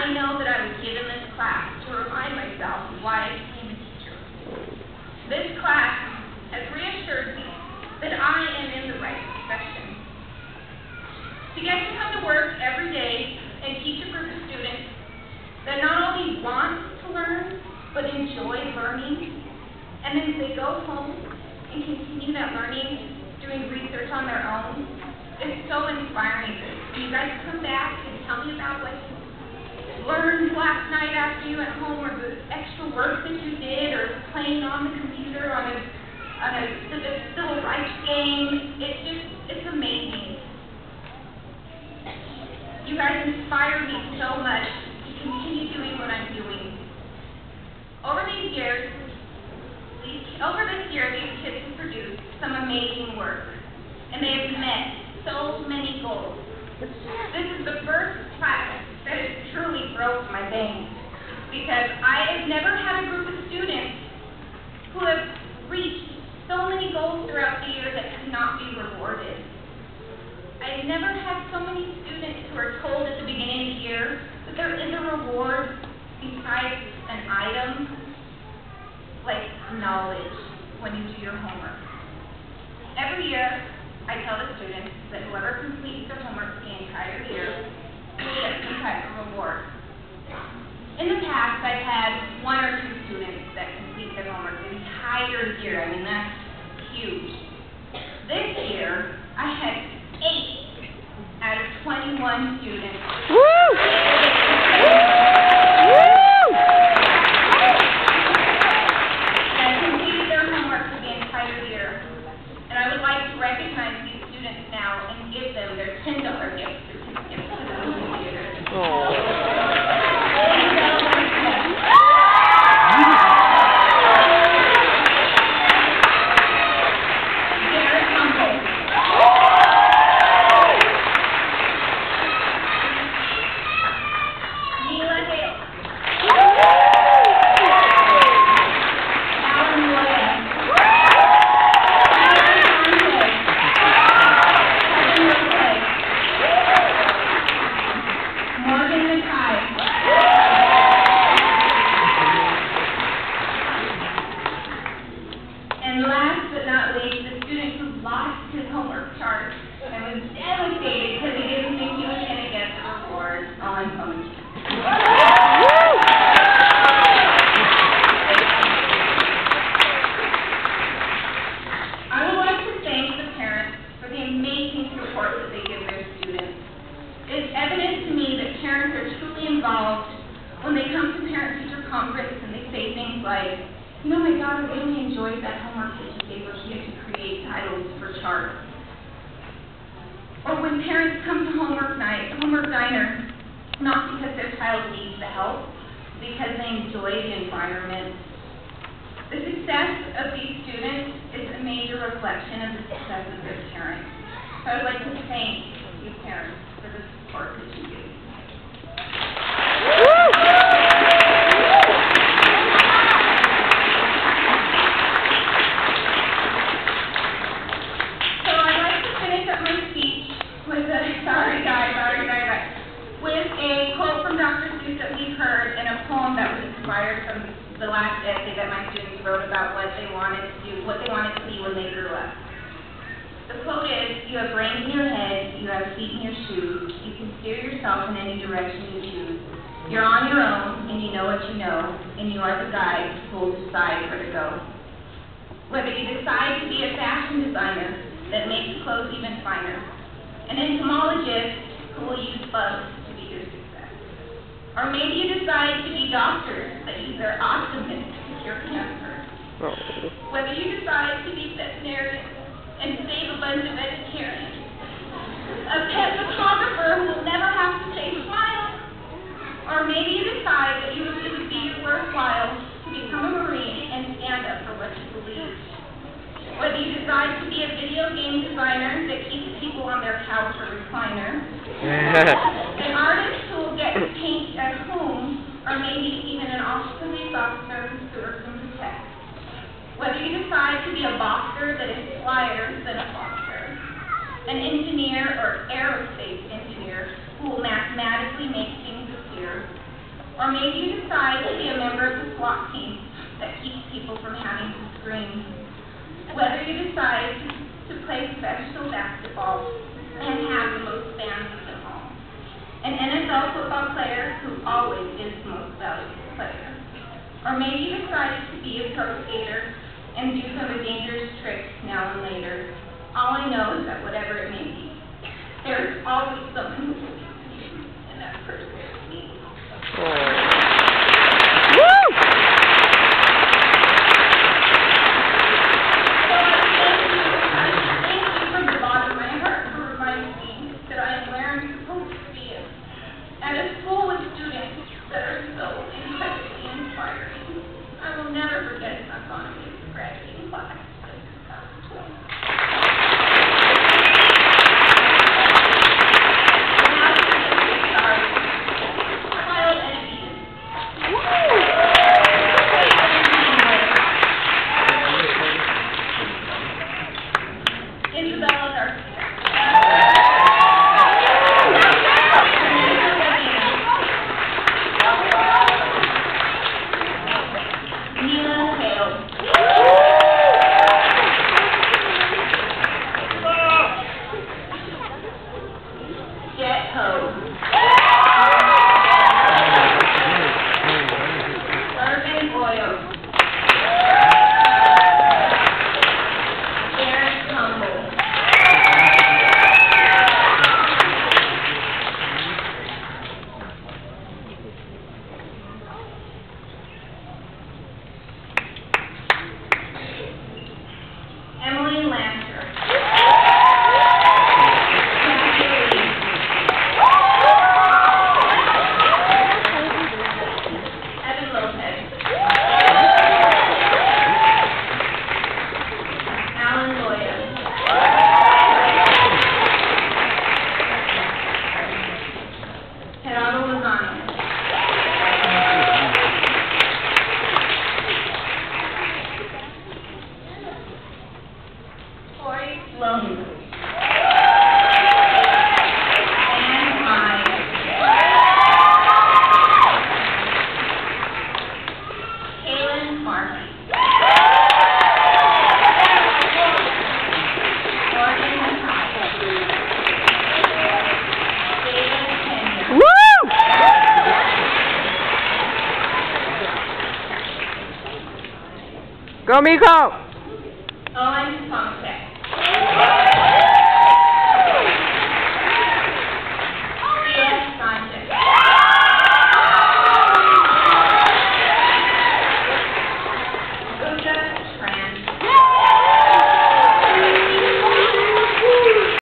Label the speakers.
Speaker 1: I know that I was given this class to remind myself of why I became a teacher. This class has reassured me that I am in the right profession. To get to come to work every day and teach a group of students that not only want to learn, but enjoy learning, and then they go home and continue that learning, doing research on their own, is so inspiring. You guys come back and tell me about what you learned last night after you went home, or the extra work that you did, or playing on the computer on a civil rights game. It's amazing. You guys inspire me so much to continue doing what I'm doing. Over this year, these kids have produced some amazing work, and they have met so many goals. This is the first class that has truly broke my bank, because I have never had a group of students who have reached so many goals throughout the year that could not be rewarded. I have never had so many students who are told at the beginning of the year that there is a reward besides an item like knowledge when you do your homework. Every year, I tell the students that whoever completes their homework the entire year will get some type of reward. In the past, I've had 1 or 2 students that complete their homework the entire year. I mean, that's huge. This year, I had 8 out of 21 students. Woo! That completed their homework for the entire year. And I would like to recognize these students now and give them their $10 gift certificates to the movie theater. And last but not least, the student who lost his homework chart and was devastated because he didn't think he was going to get the reward. Owen Cohen. I would like to thank the parents for the amazing support that they give their students. It's evident to me that parents are truly involved when they come to parent-teacher conference and they say things like, you know, my daughter really enjoyed that homework that you gave her. She had to create titles for charts. Or when parents come to homework diner, not because their child needs the help, because they enjoy the environment. The success of these students is a major reflection of the success of their parents. So I would like to thank you parents for the support that you give. With a quote from Dr. Seuss that we've heard and a poem that was inspired from the last essay that my students wrote about what they wanted to do, what they wanted to be when they grew up. The quote is, you have brains in your head, you have feet in your shoes, you can steer yourself in any direction you choose. You're on your own, and you know what you know, and you are the guide who will decide where to go. Whether you decide to be a fashion designer that makes clothes even finer, an entomologist who will use bugs to be your success. Or maybe you decide to be doctors that use their optimism to cure cancer. Whether you decide to be veterinarian and save a bunch of vegetarians. A pet photographer who will never have to say smile. Or maybe you decide that it would be worthwhile to become a Marine and stand up for what you believe. Whether you decide to be a video game designer that keeps people on their couch or recliner, an artist who will get to paint at home, or maybe even an police officer who serves and protects. Whether you decide to be a boxer that is flyer than a boxer, an engineer or aerospace engineer who will mathematically make things appear, Or maybe you decide to be a member of the SWAT team that keeps people from having to scream. Whether you decide to play professional basketball and have the most fans of them all. An NFL football player who always is the most valuable player. Or maybe you decided to be a pro skater and do some of the dangerous tricks now and later. All I know is that whatever it may be, there's always someone who believes in you, and that person is me. At a school with students that are so incredibly inspiring. I will never forget economy's graduating class. Isabella's our Emily Lancer. Evan Lopez. Alan Loya. Gerardo Lozano. Sloan. And Myers. Kaylin Markey. Morgan Mackay. David Kenya.
Speaker 2: Woo! Go, Miko!
Speaker 1: Owen Tomczak.